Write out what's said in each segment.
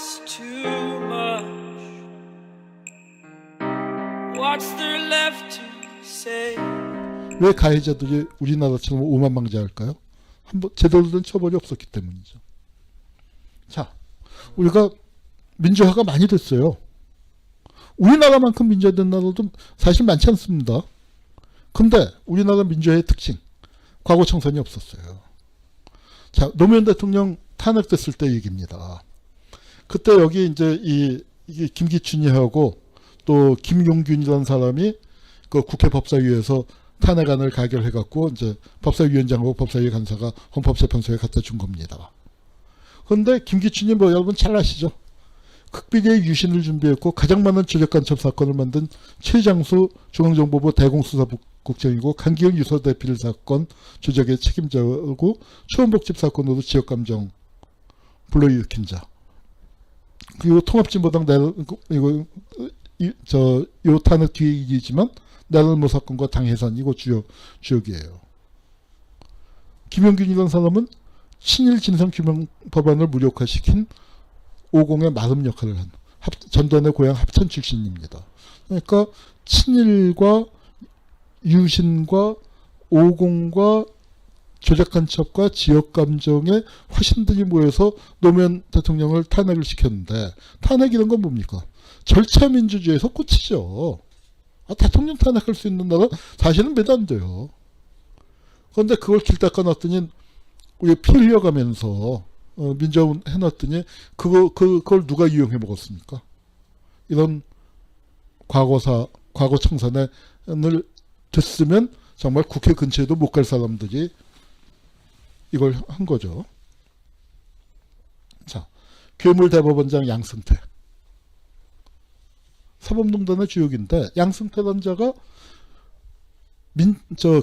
It's too much. What's there left to say? 왜 가해자들이 우리나라처럼 오만방자할까요? 한번 제대로 된 처벌이 없었기 때문이죠. 자, 우리가 민주화가 많이 됐어요. 우리나라만큼 민주화된 나라도 사실 많지 않습니다. 근데 우리나라 민주화의 특징, 과거 청산이 없었어요. 자, 노무현 대통령 탄핵됐을 때 얘기입니다. 그때 여기 이제 이게 김기춘이하고 또 김용균이라는 사람이 그 국회 법사위에서 탄핵안을 가결해갖고 이제 법사위원장하고 법사위 간사가 헌법재판소에 갖다 준 겁니다. 그런데 김기춘이 뭐 여러분 잘 아시죠? 극비리의 유신을 준비했고 가장 많은 조작간첩 사건을 만든 최장수 중앙정보부 대공수사국장이고 강기영 유서대필 사건 조작의 책임자고 초원복집 사건으로 지역감정 불러일으킨 자. 그리고 통합진보당 요 탄핵 뒤이지만 나랄모 사건과 당해산 이거 주역이에요. 김용균이라는 사람은 친일 진상 규명 법안을 무력화시킨 50의 마름 역할을 한 전두환의 고향 합천 출신입니다. 그러니까 친일과 유신과 50과 조작간첩과 지역감정의 화신들이 모여서 노무현 대통령을 탄핵을 시켰는데 탄핵 이런 건 뭡니까? 절차민주주의에서 끝이죠. 대통령 탄핵할 수 있는 나라 사실은 몇 안 돼요. 그런데 그걸 길 닦아놨더니 우리 피 흘려가면서 민주화 해놨더니 그걸 누가 이용해 먹었습니까? 이런 과거 청산을 됐으면 정말 국회 근처에도 못 갈 사람들이 이걸 한 거죠. 자, 괴물대법원장 양승태. 사법농단의 주역인데 양승태라는 자가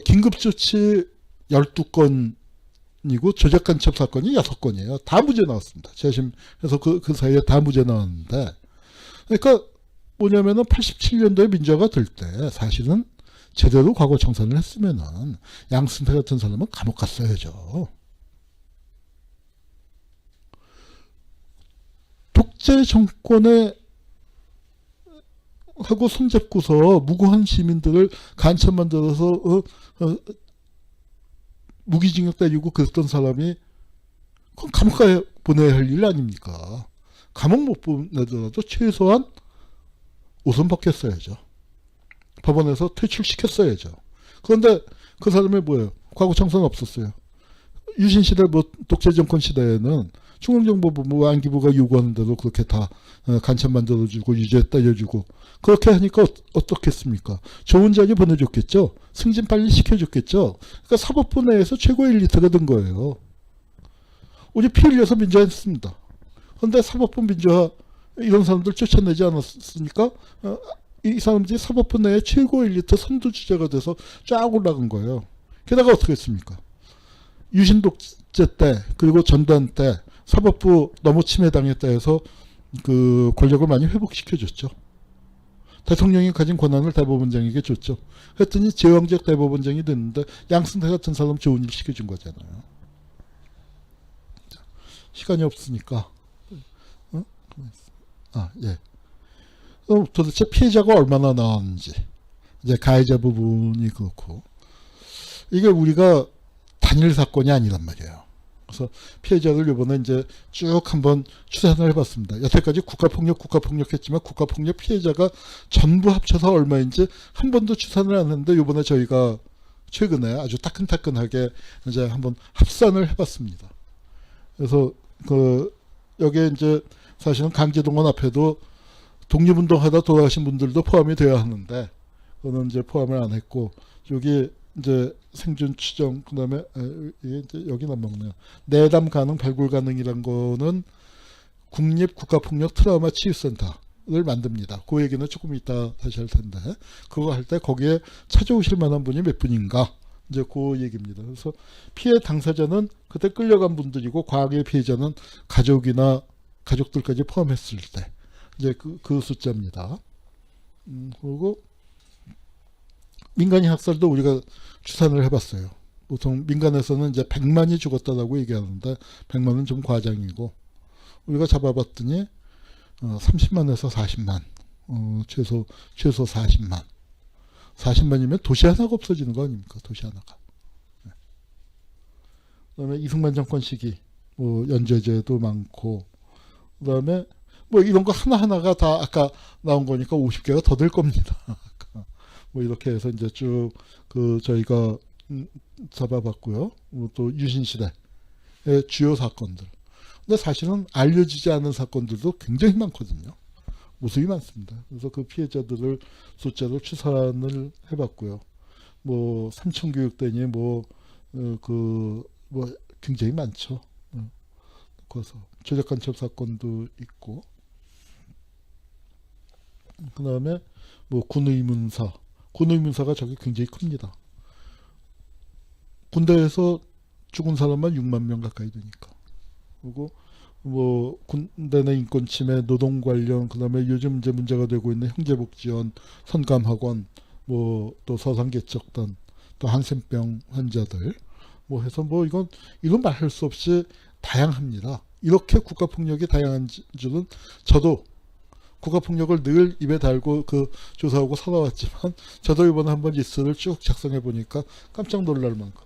긴급조치 12건이고 조작간첩 사건이 6건이에요. 다 무죄 나왔습니다. 재심해서 그 사이에 다 무죄 나왔는데 그러니까 뭐냐면은 87년도에 민주화가 될 때 사실은 제대로 과거 청산을 했으면은 양승태 같은 사람은 감옥 갔어야죠. 독재 정권에 하고 손잡고서 무고한 시민들을 간첩 만들어서 무기징역 때리고 그랬던 사람이 그건 감옥 가야 보내야 할 일 아닙니까? 감옥 못 보내더라도 최소한 옷은 벗겼어야죠. 법원에서 퇴출시켰어야죠. 그런데 그 사람이 뭐예요? 과거 청산 없었어요. 유신시대 독재 정권 시대에는 중앙정보부 안기부가 요구하는 대로 그렇게 다 간첩 만들어주고 유죄 때려주고 그렇게 하니까 어떻겠습니까? 좋은 자리 보내줬겠죠. 승진 빨리 시켜줬겠죠. 그러니까 사법부 내에서 최고의 엘리트가 된 거예요. 우리 피 흘려서 민주화했습니다. 그런데 사법부 민주화 이런 사람들 쫓아내지 않았으니까 이 사람들이 사법부 내에 최고 엘리트 선두주자가 돼서 쫙 올라간 거예요. 게다가 어떻게 했습니까? 유신 독재 때 그리고 전두환 때 사법부 너무 침해당했다 해서 그 권력을 많이 회복시켜줬죠. 대통령이 가진 권한을 대법원장에게 줬죠. 했더니 제왕적 대법원장이 됐는데 양승태 같은 사람 좋은 일 시켜준 거잖아요. 시간이 없으니까 예. 그럼 도대체 피해자가 얼마나 나왔는지 이제 가해자 부분이 그렇고 이게 우리가 단일 사건이 아니란 말이에요. 그래서 피해자를 이번에 이제 쭉 한번 추산을 해봤습니다. 여태까지 국가폭력 했지만 국가폭력 피해자가 전부 합쳐서 얼마인지 한 번도 추산을 안 했는데 이번에 저희가 최근에 아주 따끈따끈하게 이제 한번 합산을 해봤습니다. 그래서 여기에 이제 사실은 강제동원 앞에도 독립운동하다 돌아가신 분들도 포함이 되어야 하는데 그거는 이제 포함을 안 했고 여기 이제 생존 추정 그다음에 이게 이제 여기는 안 먹네요. 내담 가능 발굴 가능이란 거는 국립국가폭력 트라우마 치유센터를 만듭니다. 그 얘기는 조금 이따 다시 할 텐데 그거 할 때 거기에 찾아오실 만한 분이 몇 분인가 이제 그 얘기입니다. 그래서 피해 당사자는 그때 끌려간 분들이고 과거의 피해자는 가족이나 가족들까지 포함했을 때 이제 그 숫자입니다. 그리고 민간인 학살도 우리가 추산을 해봤어요. 보통 민간에서는 이제 100만이 죽었다라고 얘기하는데 100만은 좀 과장이고 우리가 잡아봤더니 30만에서 40만, 최소 40만. 40만이면 도시 하나가 없어지는 거 아닙니까? 도시 하나가. 네. 그다음에 이승만 정권 시기, 연좌제도 많고, 그다음에 이런 거 하나하나가 다 아까 나온 거니까 50개가 더 될 겁니다. 이렇게 해서 이제 쭉 저희가 잡아봤고요. 또 유신시대의 주요 사건들. 근데 사실은 알려지지 않은 사건들도 굉장히 많거든요. 무수히 많습니다. 그래서 그 피해자들을 숫자로 추산을 해봤고요. 삼천교육대니 굉장히 많죠. 그래서 조작간첩 사건도 있고, 그 다음에 군의문사가 저게 굉장히 큽니다. 군대에서 죽은 사람만 6만 명 가까이 되니까. 그리고 군대 내 인권 침해, 노동 관련, 그 다음에 요즘 이제 문제가 되고 있는 형제복지원, 선감학원, 또 서상개척단, 또 한센병 환자들, 해서 이건 말할 수 없이 다양합니다. 이렇게 국가폭력이 다양한 줄은 저도 국가폭력을 늘 입에 달고 조사하고 살아왔지만 저도 이번에 한번 리스트를 쭉 작성해 보니까 깜짝 놀랄 만큼.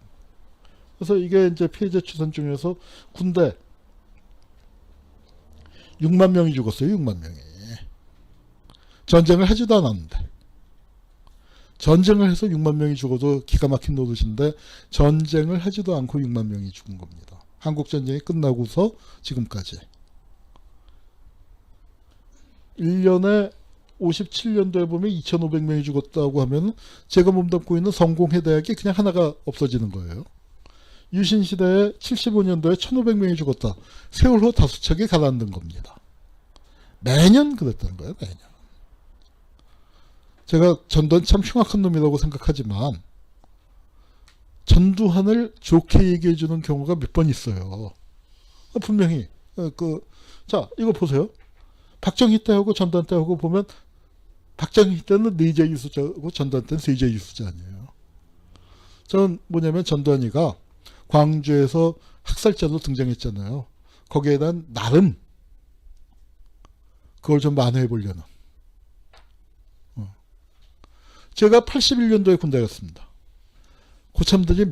그래서 이게 이제 피해자 추산 중에서 군대 6만 명이 죽었어요. 6만 명이. 전쟁을 하지도 않았는데. 전쟁을 해서 6만 명이 죽어도 기가 막힌 노릇인데 전쟁을 하지도 않고 6만 명이 죽은 겁니다. 한국전쟁이 끝나고서 지금까지. 1년에 57년도에 보면 2,500명이 죽었다고 하면 제가 몸담고 있는 성공회대학이 그냥 하나가 없어지는 거예요. 유신시대에 75년도에 1,500명이 죽었다. 세월호 5척이 가라앉는 겁니다. 매년 그랬다는 거예요. 매년. 제가 전두환 참 흉악한 놈이라고 생각하지만 전두환을 좋게 얘기해 주는 경우가 몇 번 있어요. 분명히 자 이거 보세요. 박정희 때하고 전두환 때하고 보면 박정희 때는 4제 유수자고 전두환 때는 3제 유수자 아니에요. 저는 전두환이가 광주에서 학살자로 등장했잖아요. 거기에 대한 나름 그걸 좀 만회해 보려는. 제가 81년도에 군대 갔습니다. 고참들이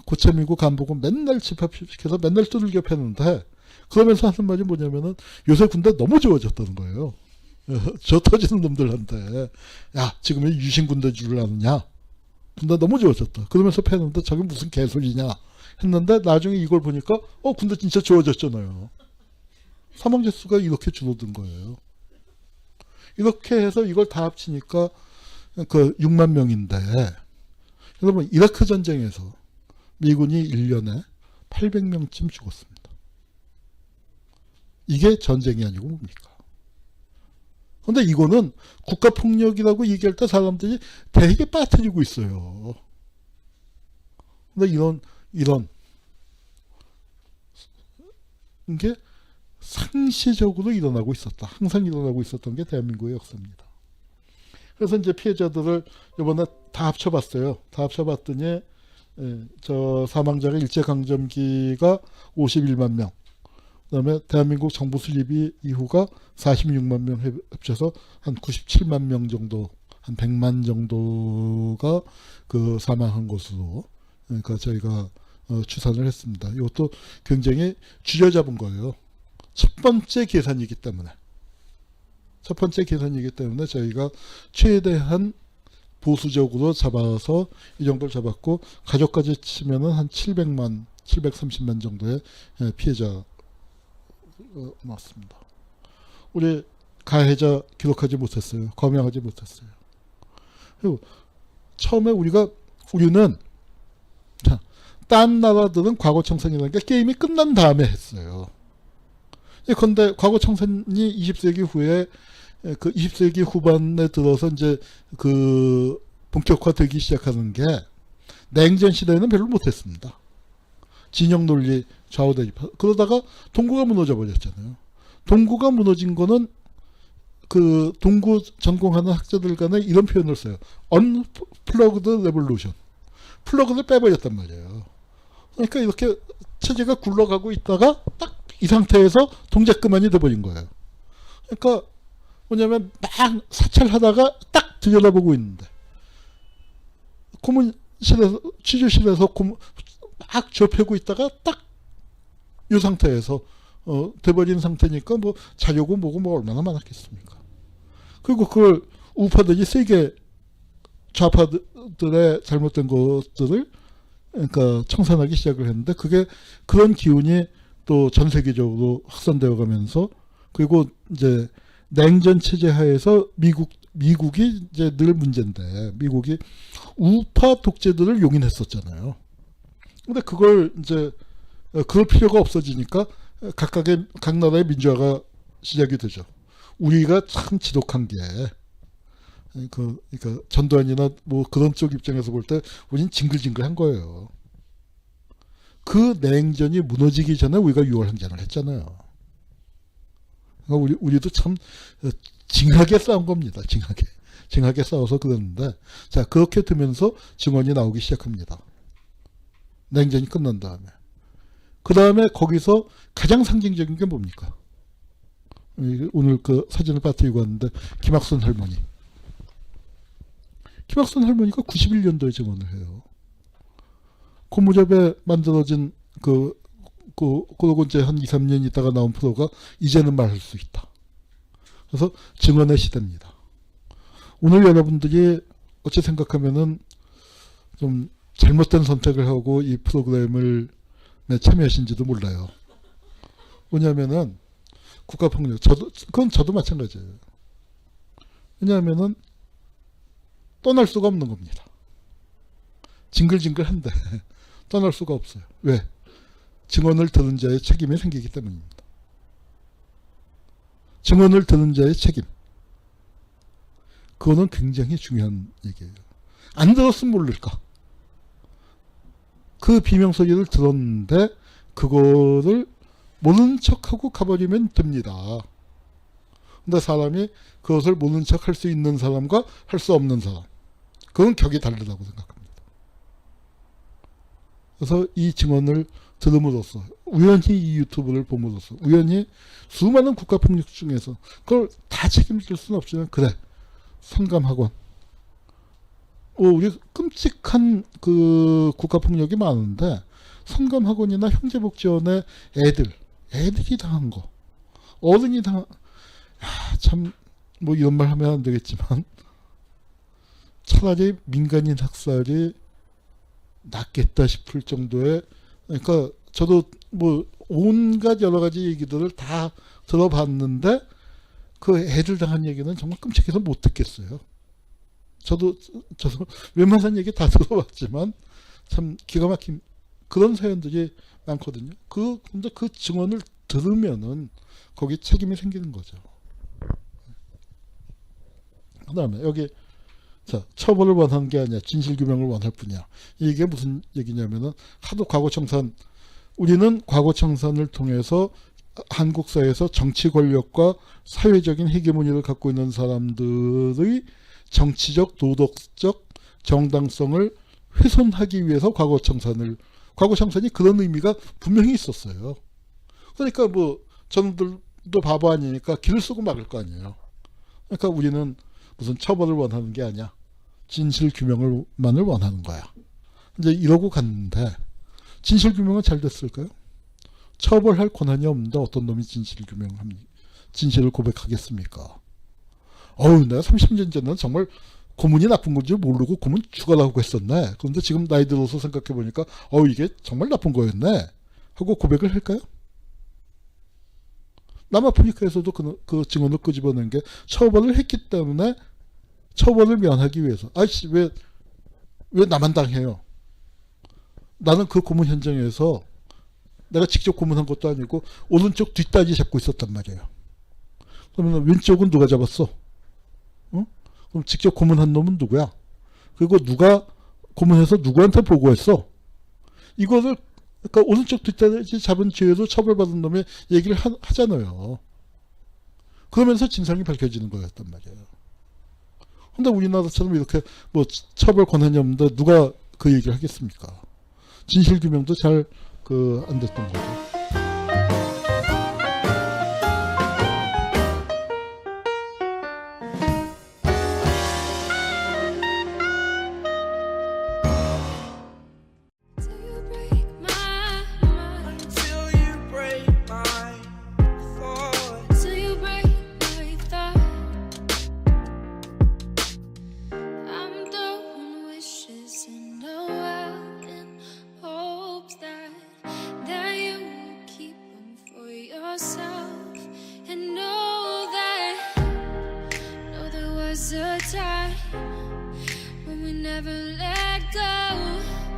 고참이고 간부고 맨날 집합시켜서 맨날 두들겨 패는데 그러면서 하는 말이 뭐냐면은 요새 군대 너무 좋아졌다는 거예요. 저 터지는 놈들한테 야 지금은 유신군대 줄 아느냐. 군대 너무 좋아졌다. 그러면서 패는데 저게 무슨 개소리냐 했는데 나중에 이걸 보니까 군대 진짜 좋아졌잖아요. 사망자 수가 이렇게 줄어든 거예요. 이렇게 해서 이걸 다 합치니까 6만 명인데 여러분 이라크 전쟁에서 미군이 1년에 800명쯤 죽었습니다. 이게 전쟁이 아니고 뭡니까? 그런데 이거는 국가폭력이라고 얘기할 때 사람들이 되게 빠뜨리고 있어요. 근데 이런 게 상시적으로 일어나고 있었다. 항상 일어나고 있었던 게 대한민국의 역사입니다. 그래서 이제 피해자들을 이번에 다 합쳐봤어요. 다 합쳐봤더니 저 사망자가 일제강점기가 51만 명, 그다음에 대한민국 정부 수립 이후가 46만 명 합쳐서 한 97만 명 정도, 한 100만 정도가 사망한 것으로 그러니까 저희가 추산을 했습니다. 이것도 굉장히 줄여잡은 거예요. 첫 번째 계산이기 때문에 저희가 최대한 보수적으로 잡아서 이 정도를 잡았고 가족까지 치면은 한 730만 정도의 피해자 나왔습니다. 우리 가해자 기록하지 못했어요. 검명하지 못했어요. 그리고 처음에 우리는 딴 나라들은 과거 청산이라는 게 게임이 끝난 다음에 했어요. 그런데 과거 청산이 20세기 후에 20세기 후반에 들어서 이제 본격화되기 시작하는 게 냉전 시대에는 별로 못했습니다. 진영 논리 좌우 대립. 그러다가 동구가 무너져 버렸잖아요. 동구가 무너진 거는 동구 전공하는 학자들 간에 이런 표현을 써요. Unplugged Revolution. 플러그를 빼버렸단 말이에요. 그러니까 이렇게 체제가 굴러가고 있다가 딱 이 상태에서 동작 그만이 돼버린 거예요. 그러니까 뭐냐면 막 사찰하다가 딱 들여다보고 있는데 고문실에서 취조실에서 막 접하고 있다가 딱 이 상태에서 돼버린 상태니까 뭐 자료고 뭐고 뭐 얼마나 많았겠습니까. 그리고 그걸 우파들이 세게 좌파들의 잘못된 것들을 그러니까 청산하기 시작을 했는데 그게 그런 기운이 또 전 세계적으로 확산되어 가면서 그리고 이제 냉전 체제 하에서 미국이 이제 늘 문제인데 미국이 우파 독재들을 용인했었잖아요. 근데 그걸 이제 그럴 필요가 없어지니까 각 나라의 민주화가 시작이 되죠. 우리가 참 지독한 게 그러니까 전두환이나 뭐 그런 쪽 입장에서 볼 때 우린 징글징글한 거예요. 그 냉전이 무너지기 전에 우리가 6월 항쟁을 했잖아요. 그러니까 우리도 참 징하게 싸운 겁니다. 징하게 싸워서 그랬는데 자 그렇게 되면서 증언이 나오기 시작합니다. 냉전이 끝난 다음에 그 다음에 거기서 가장 상징적인 게 뭡니까? 오늘 그 사진을 빠뜨리고 왔는데 김학순 할머니가 91년도에 증언을 해요. 고무접에 만들어진 그러고 이제 한 2, 3년 있다가 나온 프로가 이제는 말할 수 있다. 그래서 증언의 시대입니다. 오늘 여러분들이 어찌 생각하면은 좀 잘못된 선택을 하고 이 프로그램을 참여하신지도 몰라요. 왜냐하면은 국가폭력, 그건 저도 마찬가지예요. 왜냐하면은 떠날 수가 없는 겁니다. 징글징글한데 떠날 수가 없어요. 왜? 증언을 들은 자의 책임이 생기기 때문입니다. 증언을 들은 자의 책임. 그거는 굉장히 중요한 얘기예요. 안 들었으면 모를까? 그 비명소리를 들었는데 그거를 모르는 척하고 가버리면 됩니다. 근데 사람이 그것을 모르는 척 할 수 있는 사람과 할 수 없는 사람 그건 격이 다르다고 생각합니다. 그래서 이 증언을 들음으로써 우연히 이 유튜브를 봄으로써 우연히 수많은 국가폭력 중에서 그걸 다 책임질 수는 없지만 그래 성감학원 우리 끔찍한 그 국가폭력이 많은데 성감학원이나 형제복지원의 애들이 당한 거 어른이 당한 참 뭐 이런 말 하면 안 되겠지만 차라리 민간인 학살이 낫겠다 싶을 정도의 그러니까 저도 뭐 온갖 여러 가지 얘기들을 다 들어봤는데 그 애들 당한 얘기는 정말 끔찍해서 못 듣겠어요. 저도 웬만한 얘기 다 들어봤지만 참 기가 막힌 그런 사연들이 많거든요. 근데 그 증언을 들으면은 거기 책임이 생기는 거죠. 그 다음에 여기 자 처벌을 원하는 게 아니야 진실규명을 원할 뿐이야. 이게 무슨 얘기냐면은 하도 과거청산 우리는 과거청산을 통해서 한국 사회에서 정치 권력과 사회적인 헤게모니를 갖고 있는 사람들의 정치적 도덕적 정당성을 훼손하기 위해서 과거청산이 그런 의미가 분명히 있었어요. 그러니까 뭐 저놈들도 바보 아니니까 길을 쓰고 막을 거 아니에요. 그러니까 우리는 무슨 처벌을 원하는 게 아니야. 진실규명만을 원하는 거야. 이제 이러고 갔는데 진실규명은 잘 됐을까요? 처벌할 권한이 없는데 어떤 놈이 진실을 고백하겠습니까? 내가 30년 전에는 정말 고문이 나쁜 건지 모르고 고문 죽어라고 했었네. 그런데 지금 나이 들어서 생각해보니까 이게 정말 나쁜 거였네 하고 고백을 할까요? 남아프리카에서도 그 증언을 끄집어낸 게 처벌을 했기 때문에 처벌을 면하기 위해서 왜 나만 당해요? 나는 그 고문 현장에서 내가 직접 고문한 것도 아니고 오른쪽 뒷다리 잡고 있었단 말이에요. 그러면 왼쪽은 누가 잡았어? 그럼 직접 고문한 놈은 누구야? 그리고 누가 고문해서 누구한테 보고했어? 이거를 그러니까 오른쪽 뒷다리 잡은 죄로 처벌받은 놈의 얘기를 하잖아요. 그러면서 진상이 밝혀지는 거였단 말이에요. 근데 우리나라처럼 이렇게 뭐 처벌 권한이 없는데 누가 그 얘기를 하겠습니까? 진실규명도 잘 안 됐던 거죠. time when we never let go.